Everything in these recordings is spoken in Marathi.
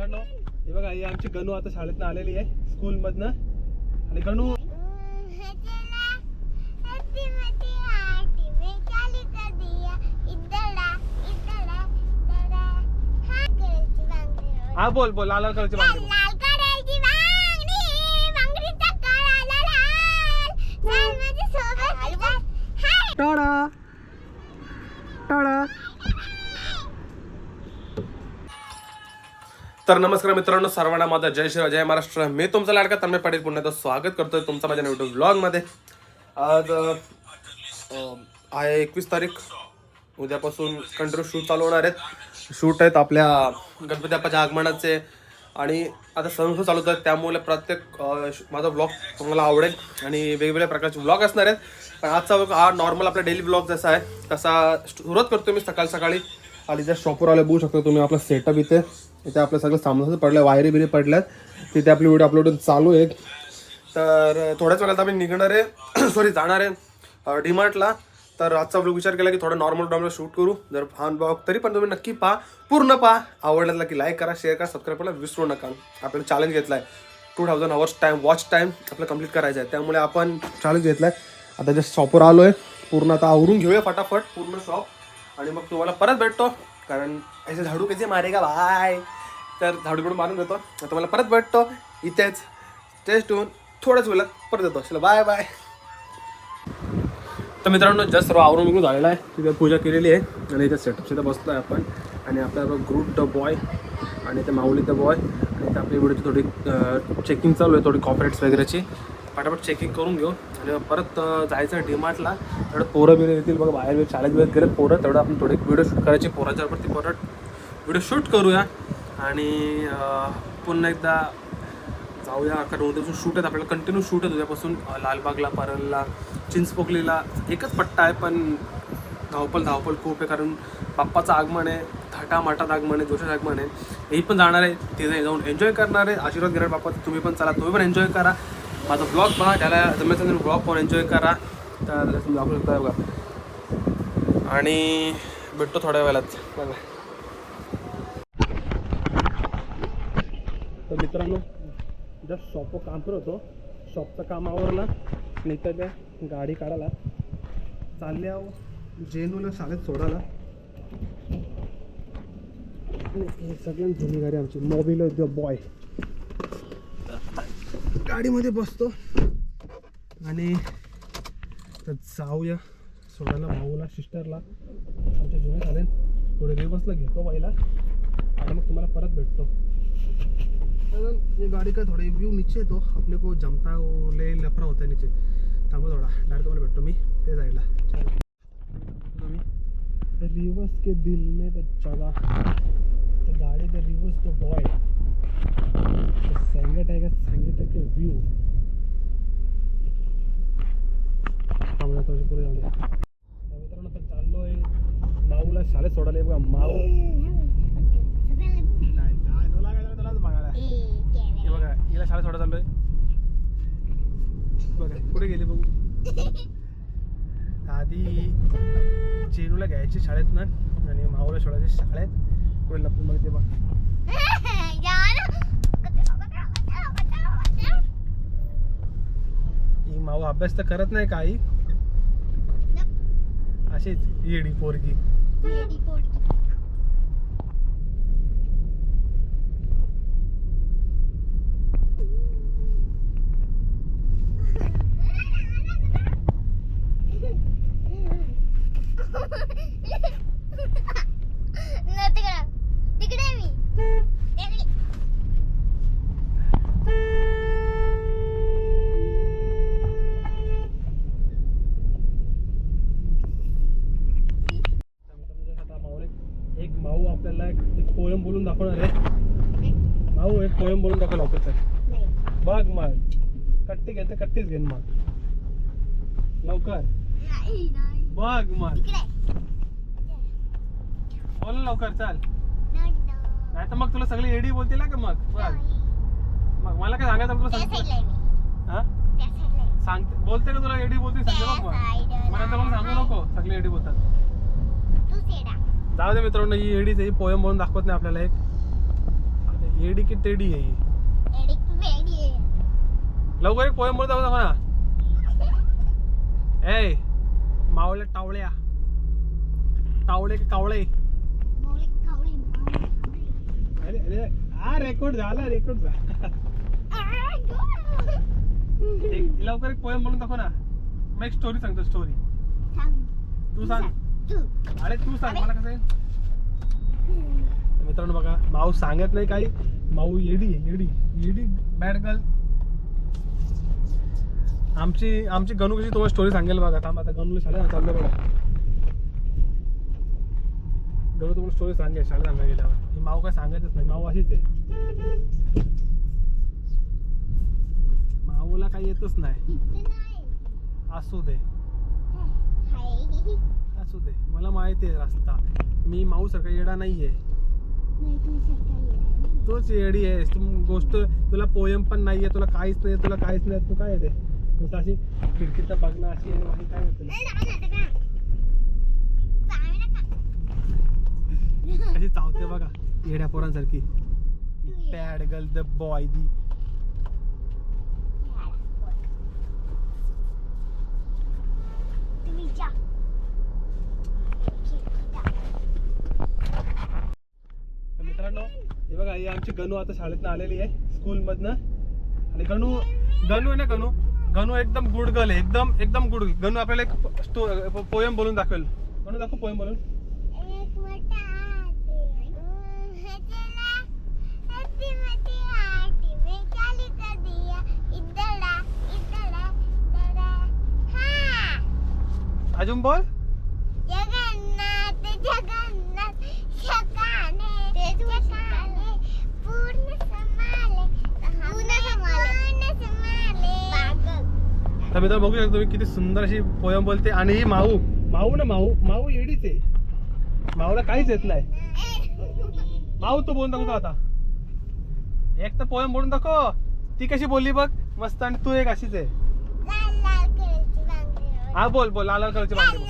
मित्रांनो हे बघा ही आमची गणू आता शाळेतनं आलेली आहे स्कूल मधनं. आणि गणू हा बोल बोल लाल कलरची बांगडी बोल. टाळा टाळा. तर नमस्कार मित्रांनो, सर्वांना माझा जय श्री जय महाराष्ट्र. मी तुमचा लाडका तन्मय पाटील पुन्हा एकदा स्वागत करतोय तुमचा माझ्या यूट्यूब ब्लॉग मध्ये. आज आहे 21 तारीख. उद्यापासून कंटिन्यू शूट चालू होणार आहेत. शूट आहेत आपल्या गणपती बाप्पाच्या आगमनाचे आणि आता सण चालू होत आहेत, त्यामुळे प्रत्येक माझा ब्लॉग तुम्हाला आवडेल आणि वेगवेगळ्या प्रकारचे ब्लॉग असणार आहेत. पण आजचा हा नॉर्मल आपला डेली ब्लॉग जसा आहे तसा सुरुवात करतो मी सकाळी. आणि ज्या शॉपवर आले बघू शकतो तुम्ही आपला सेटअप इथे आपलं सगळं सामान पडलं, वायरी बिरी पडल्यात, तिथे आपली व्हिडिओ अपलोड चालू आहे. तर थोड्याच वेळात आम्ही निघणार आहे जाणार आहे डीमार्टला. तर आजचा ब्लॉग विचार केला की थोडा नॉर्मल शूट करू. जर हा ब्लॉग तरी पण तुम्ही नक्की पहा, पूर्ण पहा. आवडला की लाईक करा, शेअर करा, सबस्क्राईब करायला विसरू नका. आपल्याला चॅलेंज घेतला आहे 2000 आवर्स वॉच टाईम आपलं कंप्लीट करायचं आहे, त्यामुळे आपण चॅलेंज घेतला आहे. आता जस्ट शॉपवर आलो आहे, पूर्ण आता आवरून घेऊया फटाफट पूर्ण शॉप आणि मग तुम्हाला परत भेटतो. कारण ऐसे झाडू कसे मारेगा भाई, तर झाडू बिडू मारून देतो. आता मला परत भेटतो इथेच टेस्ट होऊन थोड्याच वेळात परत येतो. चला बाय बाय. तर मित्रांनो जस्ट सर्व आवरून बिरून झालेला आहे, तिथे पूजा केलेली आहे आणि इथे सेटअप सुद्धा बसलो आहे आपण. आणि आपल्याला ग्रुप द बॉय आणि ते माऊली द बॉय आणि इथे आपली व्हिडिओची थोडी चेकिंग चालू आहे, थोडी कॉपरेट्स वगैरेची. फटाफट चेकिंग करून घेऊ आणि परत जायचं डीमार्टला. तेवढं पोरं बिरं येतील बघा, बाहेर शाळेत बिळेत गेले पोरं, तेवढं आपण थोडे व्हिडिओ शूट करायची पोराच्यावर, ती परत व्हिडिओ शूट करूया आणि पुन्हा एकदा जाऊया. कारण उद्यापासून शूट आहेत आपल्याला, कंटिन्यू शूट आहे उद्यापासून. लालबागला, परलला, चिंचपोकलीला एकच पट्टा आहे, पण धावपळ खूप आहे. कारण बाप्पाचं आगमन आहे, थाटामाटात आगमन आहे, जोशात आगमन आहे. हे पण जाणार आहे, तिथे जाऊन एन्जॉय करणार आहे. आशीर्वाद घेणार बाप्पा, तुम्ही पण चला, तुम्ही पण एन्जॉय करा. माझा ब्लॉग पहा, त्याला जमेचं ब्लॉग पण एन्जॉय करा. तर दाखवू शकता बघा आणि भेटतो थोड्या वेळात बघा. तर मित्रांनो जस्ट शॉपवर काम करत होतो, शॉपचं काम आवरलं आणि इथं त्या गाडी काढायला चालले आहो जेनूला शाळेत सोडायला. हे सगळ्यांत जुनी गाडी आमची मोबिल द बॉय. गाडीमध्ये बसतो आणि तर जाऊया सोडायला भाऊला, सिस्टरला. आमच्या जुने चालेल थोडे दिवसला घेतो पहिला आणि मग तुम्हाला परत भेटतो. ये गाड़ी का थोड़ा व्यू नीचे तो अपने को जमता वो ले लफड़ा होता है नीचे. थांबा थोड़ा डायरेक्ट तुम्हाला भेटतो मी ते जायला. रिवर्स के दिल में जगह गाड़ी द रिवर्स द बॉय संगत आहे का संगत के व्यू थांबला तो पुढे जाऊया. मित्रांनो तर चाललो आहे माऊला शाळेत सोडायला. बघा माऊ बघा, हिला शाळेत सोडा चाललोय बघा. पुढे गेली बघू. आधी चेनूला घ्यायची शाळेत ना आणि माऊला सोडायची शाळेत. पुढे लपून मग ते बघ. ही माऊ अभ्यास तर करत नाही काही, अशीच येडी पोरगी. एक माऊ आपल्याला एक पोयम बोलून दाखवणार आहे. माऊ एक पोयम बोलून दाखव लवकर. बघ मग कट्टी घेते, कट्टीच घेईन मग लवकर. बघ मग बोल लवकर, चाल. नाही तर मग तुला सगळी एडी बोलतील का मग. बघ मग मला काय सांगायचं तुला सांगते बोलते का तुला एडी बोलते सांगते. बघ मग मला तर मला सांगू नको सगळी एडी बोलतात. जाऊ दे मित्रांनो, ही एडीच ही पोयम म्हणून दाखवत नाही आपल्याला. एक एडी की टेडी आहे ही. लवकर एक पोयम बोलता होता म्हणा. ए मावळ्या टावळ्या, टावळे की कावळे. अरे अरे हा रेकॉर्ड झाला, रेकॉर्ड झाला. लवकर एक पोयम बोलून दाखव ना. मग एक स्टोरी सांगतो. स्टोरी तू सांग. अरे तू सांग, मला कसं आहे. मित्रांनो बघा, माऊ सांगत नाही काही. माऊ येडी आहे, येडी येडी बॅड गर्ल. आमची गणू कशी तुम्हाला स्टोरी सांगेल बघा. थांब आता गणूला शाळेत चाललं बघा. गणू तुम्हाला स्टोरी सांगेल शाळेत सांगायला गेल्यावर. ही माऊ काय सांगायचंच नाही. माऊ अशीच आहे. माऊला काही येतच नाही. असू दे असू दे, मला माहिती आहे रस्ता. मी माऊ सारखा येडा नाहीये. तूच येडी आहेस. तू गोष्ट, तुला पोयम पण नाहीये, तुला काहीच नाही, तुला काहीच नाही. तू काय येते नुसतं अशी खिडकीत बघणं अशी आहे. काय येते कशी चावते बघा येड्या पोरांसारखी. बॅड गर्ल द बॉय दी. मित्रांनो हे बघा, ही आमची गणू आता शाळेतनं आलेली आहे, स्कूल मधनं. आणि गणू आहे ना, गणू एकदम गुड गर्ल आहे. एकदम गुड. गणू आपल्याला एक पोयम बोलून दाखवेल. गणू दाखव पोयम बोलून. अजून बोल. जगन्नाथ जगन्नाथ शकाने पूर्ण समाले. तर मित्र बघू शकतो तुम्ही किती सुंदर अशी पोयम बोलते. आणि ही माऊ येडीच आहे. माऊला काहीच येत नाही. माऊ तो बोलून दाखवतो आता. एक तर पोयम बोलून दाखव. ती कशी बोलली बघ मस्त. आणि तू एक अशीच आहे. हा बोल बोल. लाल लाल कलरची बांगडी.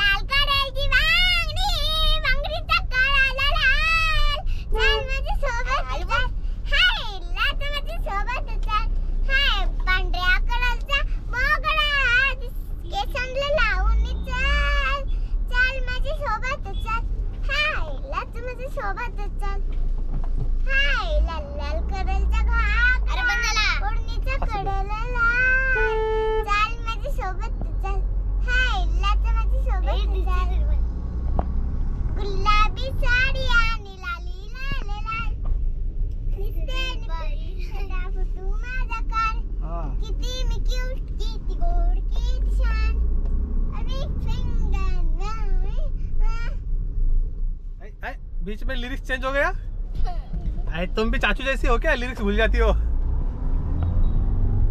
गुलाबी साडी आणि लाली लाल लाल तू माझा कार. किती मी क्यूट, किती गोड, किती छान. बीच में लिरिक्स चेंज हो गया. अरे तुम भी चाचू जैसी हो क्या, लिरिक्स भूल जाती हो.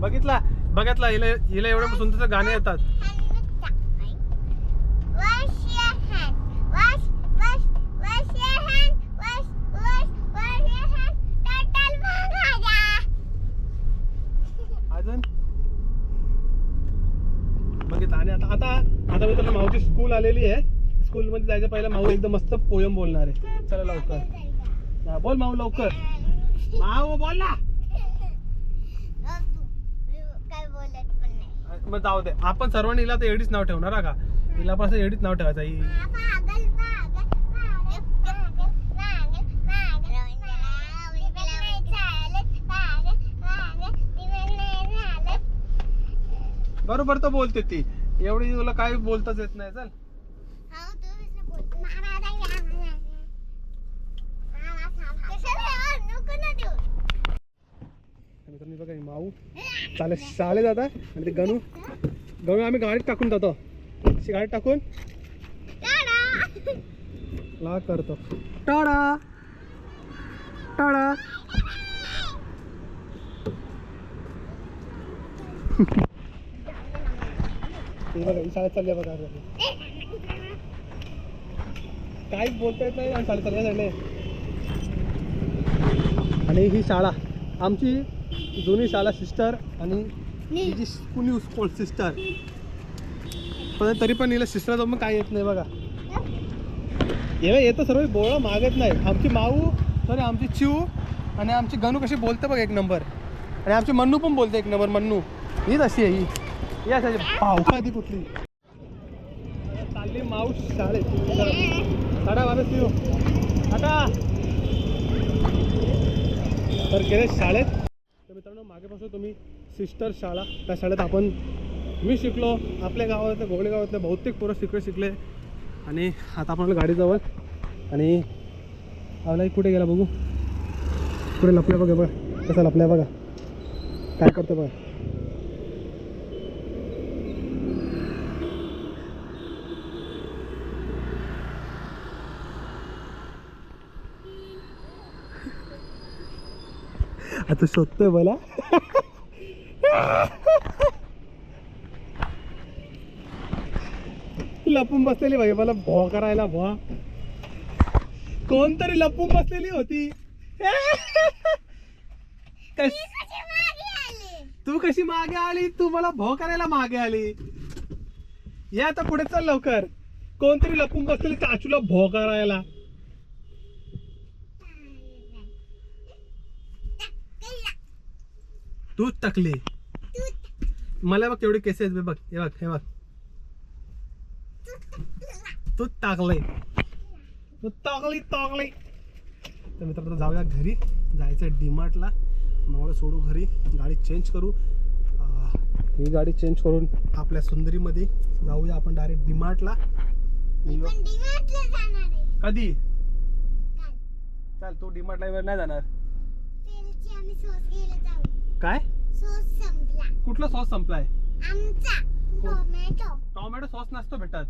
बघितला हिला एवढं सुंदर गाणे येतात. अजून बघितलं. आणि आता मी त्याला माऊची स्कूल आलेली आहे. स्कूल मध्ये जायचं पहिला माऊ एकदम मस्त पोयम बोलणार आहे. चला लवकर बोल माऊ, लवकर. माऊ बोल ना. मग जाऊ दे. आपण सर्वांनी हिला तर एडीच नाव ठेवणार हा का. हिला पण असं एडीच नाव ठेवायचं. ही बरोबर तर बोलते ती. एवढी तुला काही बोलताच येत नाही. चल बघा माऊ चालेल चालेल दादा. आणि ते गणू आम्ही गाडीत टाकून जातो. अशी गाडीत टाकून ला करतो. टाडा टाडा. शाळेत चालली बघा. काहीच बोलता येत नाही. शाळेत चालले. आणि ही शाळा आमची जुनी शाळा सिस्टर. आणि हिची कुणी स्कूल सिस्टर. पण तरी पण हिला सिस्टरला जाऊन काय येत नाही बघा. येतं सर्व बोळं मागत नाही. आमची माऊ सॉरी आमची चिऊ आणि आमची गणू कशी बोलते बघ एक नंबर. आणि आमची मन्नू पण बोलते एक नंबर. मन्नू हीच अशी आहे ही असायची पावका आधी कुठली चालली माऊस शाळेत. साडा बाराच येऊ आता तर गेले शाळेत. तर मित्रांनो मागेपासून तुम्ही सिस्टर शाळा त्या शाळेत मी शिकलो. आपल्या गावातल्या घोगडे गावातल्या बहुतेक पोरं शिकले. आणि आता आपण गाडी जवळ आणि आपला कुठे गेला बघू. पुढे लपल्या बघा कसा लपल्या बघा काय करतो बघा. आता शोधतोय मला. लपून बसलेली भाई मला भो करायला भो. कोणतरी लपून बसलेली होती. तू कशी मागे आली. तू मला भो करायला मागे आली. या आता पुढे चल लवकर. कोणतरी लपून बसलेली चाचूला भो करायला. तूच टाकली मला. बघ केवढे केसेस बघ. हे बघ तूच टाकलंय. तू टाकली. तर मित्रांनो जाऊया घरी. जायचं डीमार्टला. मावळं सोडू घरी. गाडी चेंज करू. ही गाडी चेंज करून आपल्या सुंदरीमध्ये जाऊया आपण डायरेक्ट डीमार्टला. कधी चल तू डीमार्टला वेळ नाही जाणार. काय कुठला सॉस संपलाय. टोमॅटो सॉस नसतो भेटत.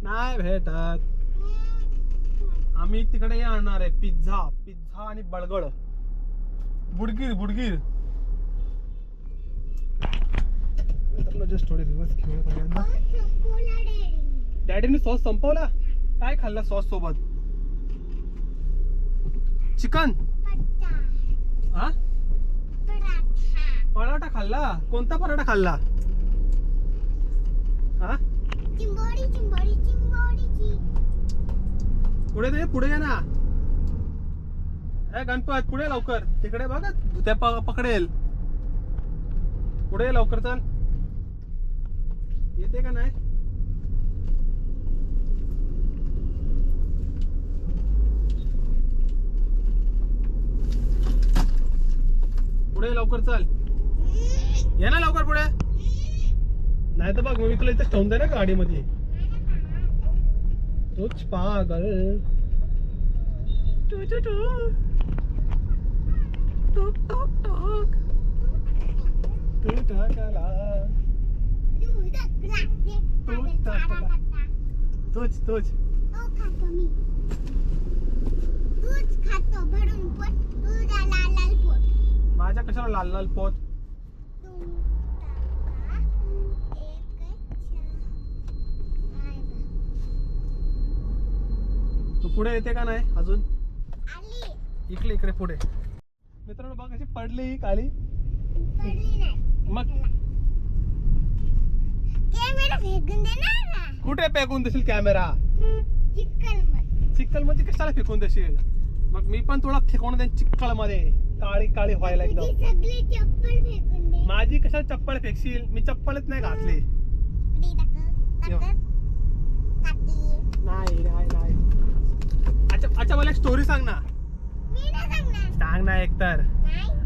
नाही भेटत. आम्ही तिकडे आणणार आहे पिझ्झा आणि बळगड. बुडगीर जस्ट थोडे दिवस खेळ. डॅडीने सॉस संपवला. काय खाल्ला सॉस सोबत. चिकन हा पराठा खाल्ला. कोणता पराठा खाल्ला. हा पुढे ये ना. गणपत पुढे लवकर. तिकडे बघ भुत्या पकडेल. पुढे लवकर चल. येते का नाही. पुढे लवकर चल. ये ना लवकर पुढे. नाही तर बघ मी तुला इथे ठेवून दे ना गाडीमध्ये. तूच पागल. तूच माझ्या कशाला लाल पोत. तू पुढे येते का नाही अजून. इकडे पुढे. मित्रांनो बघ कशी पडली ही काळी. मग कुठे फेकून देशील कॅमेरा. चिखल मध्ये कशाला फेकून देशील. मग मी पण तुला फेकून देईन चिखल मध्ये. काळी व्हायला एकदम. माझी कशाला चप्पल फेकशील. मी चप्पलच नाही घातली. नाही. अच्छा मला एक स्टोरी सांग ना. सांग ना एकतर.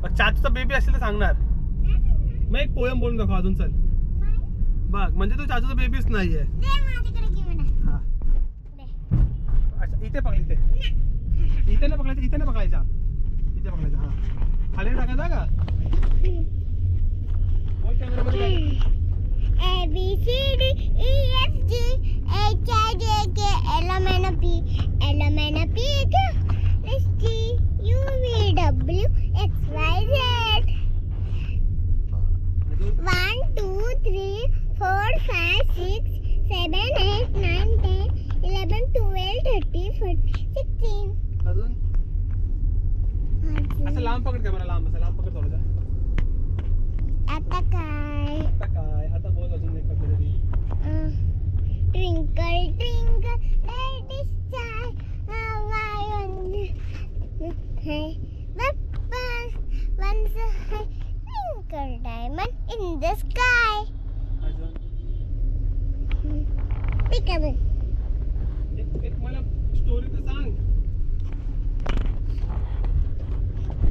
चाचूचा बेबी असेल तर सांगणार. मग एक पोयम बोलून दाखव अजून. चल बघ म्हणजे तू चाचूचा बेबीच नाहीये. अच्छा इथे पकडली. इथे नाही पकडायचा. हा खाली टाकायचा का. असं लांब पकड कॅमेरा. लांब पकड थोडं. आता काय आता बोल अजून एक कधी. Twinkle twinkle little in the sky. अजून Peekaboo. एक मला स्टोरी तर सांग.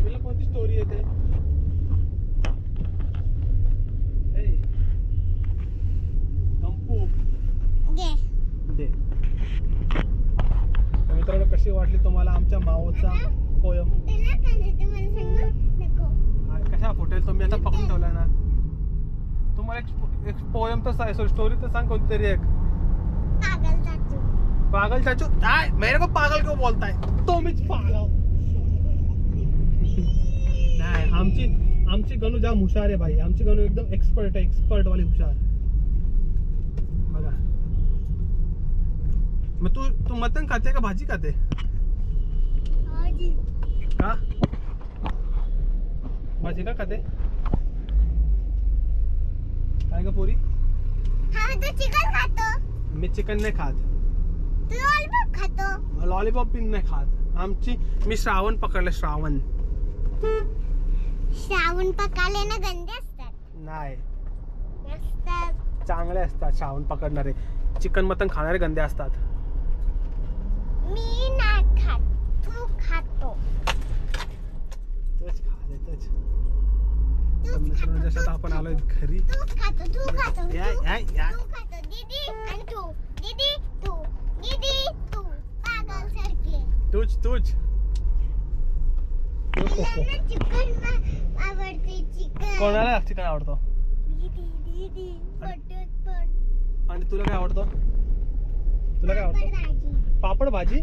तुला कोणती स्टोरी येते? कंपू घे. दे. मित्रांनो, कशी वाटली तुम्हाला आमच्या मावोचा पोयम? तुला सांगायचं मला सांगू नको. कशा फुटेल तुम्ही आता पकडून ठेवलाय ना. तुम्हाला एक पोयम तर सॉरी स्टोरी तर सांग कोणती तरी एक. पागल चाचू. पागल चाचू काय मेरे को पागल क्यों बोलता है? तो मीच पागल. नाही, आमची गणू जाम हुशार आहे भाई. आमची गणू एकदम एक्सपर्ट वाली हुशार. बघा, मग तू मटन खाते का भाजी खाते? भाजी. का भाजी का खाते? काय का पोरी? हा तू चिकन खातो. मी चिकन नाही खात. तू लॉलीपॉप खातो. लॉलीपॉप पण नाही खात. मी श्रावण पकडलं. श्रावण पकाले ना गंदे असतात. नाही, असतात. चांगले असतात श्रावण पकडणारे. चिकन मटन खाणारे गंदे असतात. मी नाही खात. तू खातो. तोच खा देतच. तूच खातो. जसं आपण आलोय घरी. तूच खातो. तू खातो. या. तू खातो. दीदी आणि तू. दीदी तू पागल सारखे. तूच मुलांना चिकन आवडते. चिकन. कोणाला चिकन आवडतो? दीदी पण. आणि तुला काय आवडतं? तुला काय आवडतं? भाजी. पापड भाजी.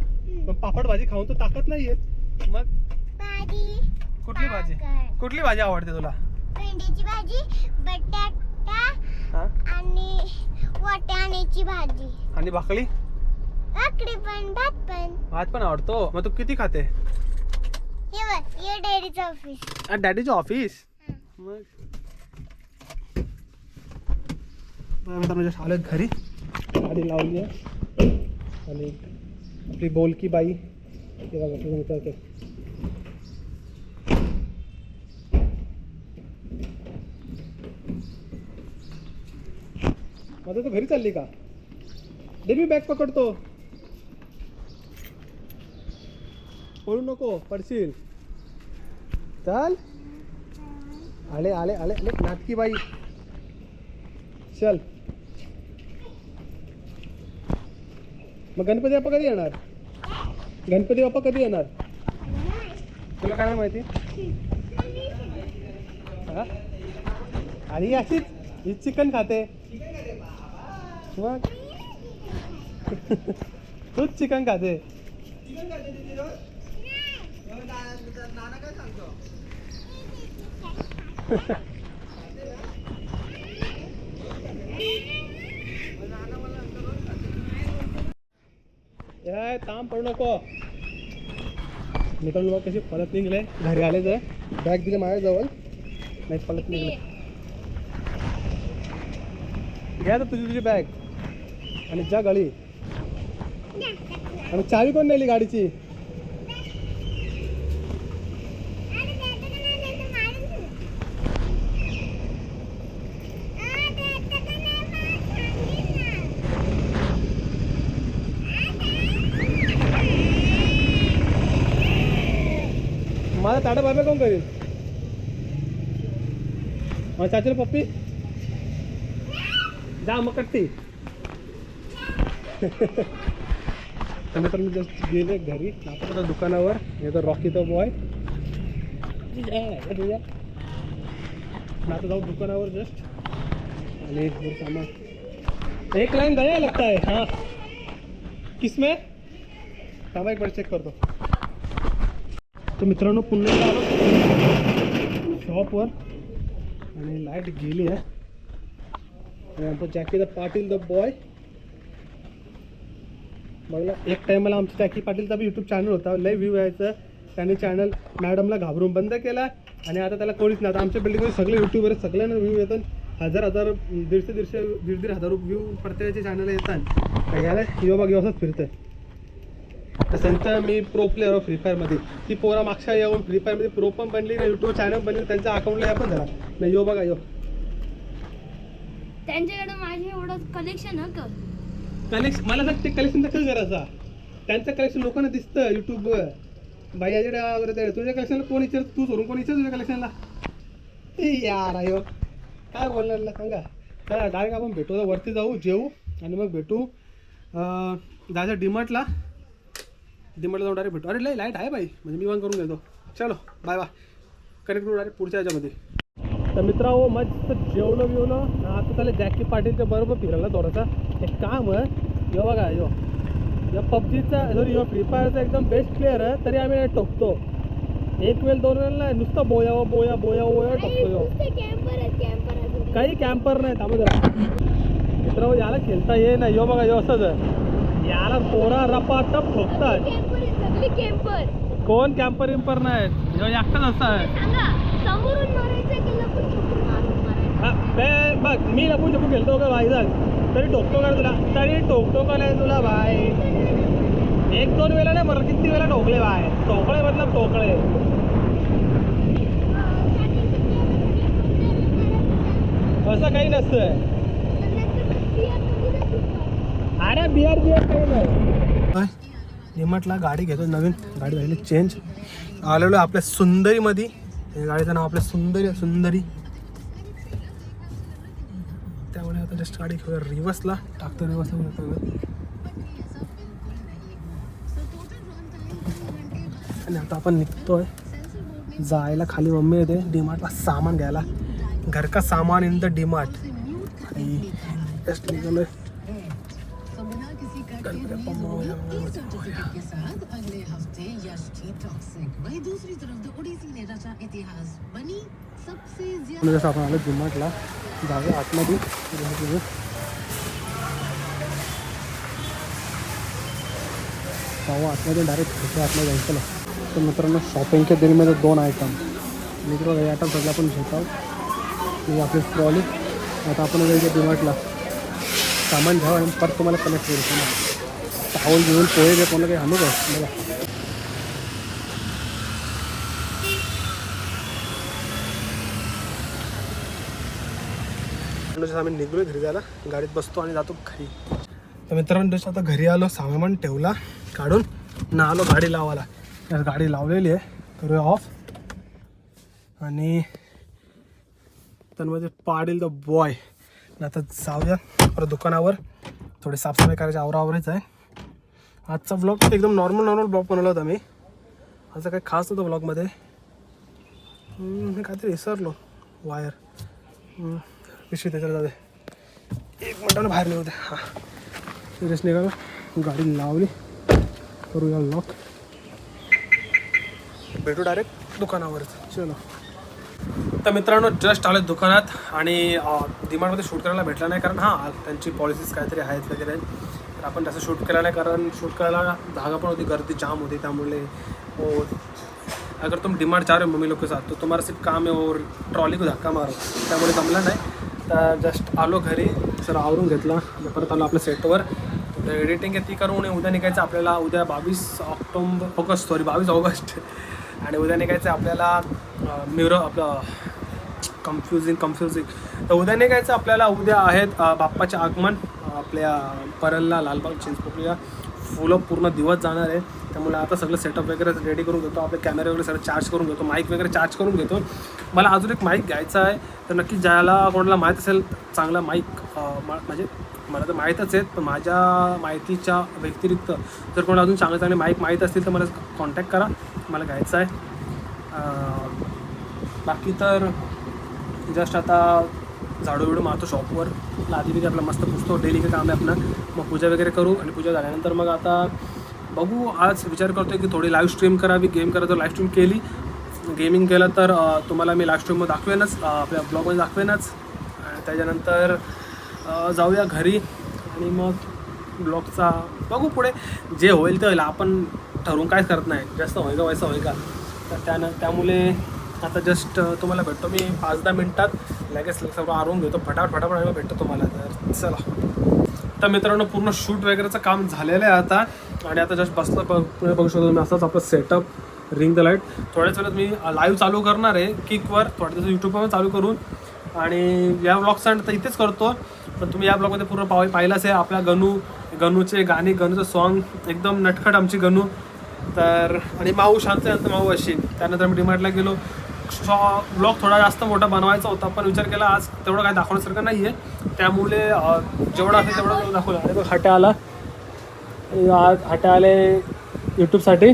पण पापड भाजी खाऊन तर ताकद नाही येत. मग भाजी. कुठली भाजी? कुठली भाजी आवडते तुला? भेंडीची भाजी, बटाटा हा? आणि वाटाण्याची भाजी. आणि भाकरी? भाकरी पण, भात पण आवडतो. मग तू किती खाते? हे बघ, ये डॅडीचं ऑफिस. डॅडीचं ऑफिस. मग मित्रांनो आलं घरी. गाडी लावली आहे आणि आपली बोलकी बाई ते बघा तुझं मित्र. माझं तू घरी चालली का? दे मी बॅग पकडतो. पळू नको, पडशील. चल. आले नाटकी बाई. चल. मग गणपती बाप्पा कधी येणार? तुला काय माहिती? हा? आणि ही चिकन खाते. मग तूच चिकन खाते. ताम पडू नको. निकल बघ कशी पळत निघले. घरी आले तर बॅग दिले माझ्याजवळ. नाही पळत निघले. घ्या तर तुझी बॅग आणि जा गाडी. आणि चावी कोण नेली गाडीची? माझा ताडा बाबा कोण करेल? माझ्या चाचीला पप्पी जा मग कट्टी. तर मी जस्ट गेले घरी. आपण दुकानावर येतो रॉकी द बॉय. आता जाऊ दुकानावर जस्ट. आणि सामान एक लाइन गया लगता है. हाँ किसमें? थांबा एक बार चेक करतो. तर मित्रांनो पुन्हा आलो शॉपवर आणि लाईट गेली आहे. आमचं Jackie the Patil the boy. बघला एक टायमाला आमचं जॅकी पाटीलचा बी यूट्यूब चॅनल होता. लय व्ह्यू यायचं. त्याने चॅनल मॅडमला घाबरून बंद केला आणि आता त्याला कोणीच नाही. आता आमच्या बिल्डिंगमध्ये सगळे यूट्यूबर सगळ्यांना व्ह्यू येतात. हजार 1,500 व्ह्यू प्रत्येकाचे चॅनल येतात. याला यो बघ असंच फिरतंय. तसं मी प्रो प्लेअर ऑफ फ्री फायरमध्ये. ती पोरा मागच्या येऊन फ्री फायरमध्ये प्रो पण बनली ना यूट्यूब चॅनल बनली. त्यांच्या अकाउंटला या पण झाला नाही. यो बघा यो त्यांच्याकडे माझे एवढं कलेक्शन आहे कलेक्शन मला सांग ते कलेक्शन तर काय करायचा त्यांचं कलेक्शन लोकांना दिसतं युट्यूबवर बाई वगैरे तुझ्या कलेक्शनला कोण विचार तू सोडून कोण विचार तुझ्या कलेक्शनला यार आयो काय बोलणार सांगा चला डायरेक्ट आपण भेटू वरती जाऊ जेवू आणि मग भेटू जायचं डीमार्टला जाऊन डायरेक्ट भेटू अरे लई लाईट आहे बाई म्हणजे मी वन करून घेतो चलो बाय बाय कनेक्ट करू डायरेक्ट पुढच्या ह्याच्यामध्ये तर मित्रांनो मस्त जेवलं आता चालेल जॅकी पाटीलच्या बरोबर फिरायला थोडासा एक काम आहे यो बघा यो या पबजीचा सॉरी यो फ्री फायरचा एकदम बेस्ट प्लेअर आहे तरी आम्ही टोकतो एक वेळ दोन वेळ नाही नुसतं बोया टोकतो यो काही कॅम्पर नाही थांबू जरा मित्रांनो याला खेळता ये नाही यो बघा यो असंच आहे याला पोरा रपाटप ठोकतात कोण कॅम्पर विम्पर नाही जो एकटाच असं आहे बघ मी लपून छपून खेळतो का भाई जाग तरी टोकतो का तुला तरी टोकतो का नाही तुला भाई एक दोन वेळा नाही बरं किती वेळा टोकले भाई टोकळे मतलब टोकळे असं काही नसतंय अरे बिअर काही नाही डीमार्टला गाडी घेतो नवीन गाडी झालेली चेंज आलेलो आपल्या सुंदरीमध्ये गाडीचं नाव आपल्या सुंदरी त्यामुळे आता जस्ट गाडी घेऊया रिवर्सला टाकतो रिवर्सला आणि आता आपण निघतोय जायला खाली मम्मी येते डीमार्टला सामान घ्यायला घर का सामान इन द डीमार्ट आणि जस्ट निघालोय जसं आपण आलो डीमार्टला जाऊया आतमध्ये जाऊ आतमध्ये डायरेक्ट घेतो आतमध्ये जायचं तर मित्रांनो शॉपिंगच्या दिल्लीमध्ये 2 आयटम मित्र हे आयटम सगळं आपण घेतो मी आपली ट्रॉली आता आपण जायचं डीमार्टला सामान घ्यावं आणि परत तुम्हाला कनेक्ट करू चावल घेऊन पोहे घे कोणाला काही आणू का बघा जसं आम्ही निघलो घरी जायला गाडीत बसतो आणि जातो घरी तर मित्रांनो जसं आता घरी आलो सामान ठेवला काढून ना आलो गाडी लावायला गाडी लावलेली आहे करूया ऑफ आणि त्यामध्ये पाडील द बॉय आता जाऊया परत दुकानावर थोडी साफसफाई करायची आवरावरच आहे आजचा ब्लॉग एकदम नॉर्मल ब्लॉग बनवला होता मी असं काही खास नव्हतं ब्लॉगमध्ये मी काहीतरी विसरलो वायर पिशवी त्याच्याला जाऊ दे 1 मिनिटानं बाहेर निघू दे हां सिरियस निघालो गाडी लावली करूया लॉक भेटू डायरेक्ट दुकानावरच चलो तर मित्रांनो जस्ट आले दुकानात आणि डीमार्टमध्ये शूट करायला भेटला नाही कारण हां त्यांची पॉलिसीज काहीतरी आहेत वगैरे तर आपण त्याचं शूट केला नाही कारण शूट करायला धागा पण होती गर्दी जाम होती त्यामुळे अगर तुम डीमार्ट जा रहे हो मम्मी लोग के साथ तो तुम्हारा सिर्फ काम है और ट्रॉली को धक्का मारो त्यामुळे जमला नाही तर जस्ट आलो घरी सर आवरून घेतला परत आलो आपल्या सेटवर एडिटिंग आहे ती करून उद्या निघायचं आपल्याला उद्या 22 ऑगस्ट आणि उद्या निघायचं आपल्याला मिरर आपलं कन्फ्युजिंग तर उद्या निघायचं आपल्याला उद्या आहेत बाप्पाचे आगमन आपल्या परलला लालबाग चिंचपोकलीला फुलं पूर्ण दिवस जाणार आहे त्यामुळे आता सगळं सेटअप वगैरे रेडी करून घेतो आपले कॅमेरे वगैरे सगळं चार्ज करून घेतो माईक वगैरे चार्ज करून घेतो मला अजून एक माईक घ्यायचा आहे तर नक्की ज्याला कोणाला माहीत असेल चांगला माईक म्हणजे मला तर माहीतच आहेत पण माझ्या माहितीच्या व्यतिरिक्त जर कोणाला अजून चांगले माईक माहीत असतील तर मला कॉन्टॅक्ट करा मला घ्यायचं आहे बाकी तर जस्ट आता झाडू बिडू मारतो शॉपवर लादी आपला मस्त पुसतो डेली का काम आहे आपलं मग पूजा वगैरे करू आणि पूजा झाल्यानंतर मग आता बघू आज विचार करतो आहे की थोडी लाईव्ह स्ट्रीम करावी गेम करा तर लाईव्ह स्ट्रीम केली गेमिंग केलं तर तुम्हाला मी लाईव्ह स्ट्रीममध्ये दाखवेनच आपल्या ब्लॉगमध्ये दाखवेनच आणि त्याच्यानंतर जाऊया घरी आणि मग ब्लॉगचा बघू पुढे जे होईल ते होईल आपण ठरवून काहीच करत नाही जास्त होय का वैसा होय का तर त्यामुळे आता जस्ट तुम्हाला भेटतो मी 5-10 मिनटात लगेच सगळं आवरून घेतो फटाफट आणि भेटतो तुम्हाला तर चला तर मित्रांनो पूर्ण शूट वगैरेचं काम झालेलं आहे आता आणि आता जस्ट बसलं पुढे बघू शकतो मी असाच आपलं सेटअप रिंग द लाईट थोड्याच वेळात मी लाईव्ह चालू करणार आहे किकवर थोड्या दिवस यूट्यूबवर चालू करून आणि या व्लॉगचा तर इथेच करतो पण तुम्ही या ब्लॉगमध्ये पूर्ण पाहिलाच आहे आपल्या गणूचे गाणे, गणूचं सॉन्ग एकदम नटखट आमची गणू. तर आणि माऊ शांत माऊ अशी. त्यानंतर मी डीमार्टला गेलो. ब्लॉग थोडा जास्त मोठा बनवायचा होता, पण विचार केला आज तेवढं काय दाखवण्यासारखं नाही आहे, त्यामुळे जेवढं असेल तेवढं दाखवलं. आणि बघ हट्या आला, आज हट्या आले यूट्यूबसाठी.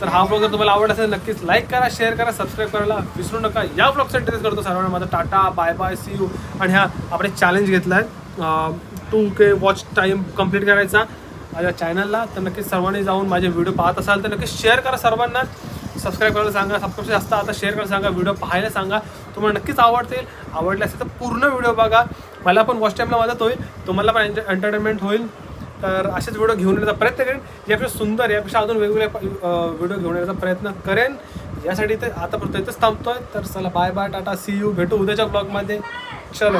तर हा ब्लॉग जर तुम्हाला आवडला असेल नक्कीच लाईक करा, शेअर करा, सबस्क्राईब करायला विसरू नका. या ब्लॉगसाठी ड्रेस करतो सर्वांना माझा टाटा, बाय बाय, सी यू. आणि ह्या आपण चॅलेंज घेतला आहे 2K वॉच टाईम कंप्लीट करायचा माझ्या चॅनलला. तर नक्कीच सर्वांनी जाऊन माझे व्हिडिओ पाहत असाल तर नक्कीच शेअर करा, सर्वांना सबस्क्राईब करायला सांगा, सबस्क्राईब जास्त आता शेअर करायला सांगा, व्हिडिओ पाहायला सांगा. तुम्हाला नक्कीच आवडतील. आवडले असेल तर पूर्ण व्हिडिओ बघा, मला पण वॉच टाईमला मदत होईल, तुम्हाला पण एंटरटेनमेंट होईल. तर असेच व्हिडिओ घेऊन येण्याचा प्रयत्न करेन, यापेक्षा सुंदर, यापेक्षा अजून वेगवेगळे व्हिडिओ घेऊन येण्याचा प्रयत्न करेन. यासाठी तर आतापर्यंत इथंच थांबतोय. तर चला बाय बाय, टाटा, सी यू. भेटू उद्याच्या ब्लॉगमध्ये. चलो.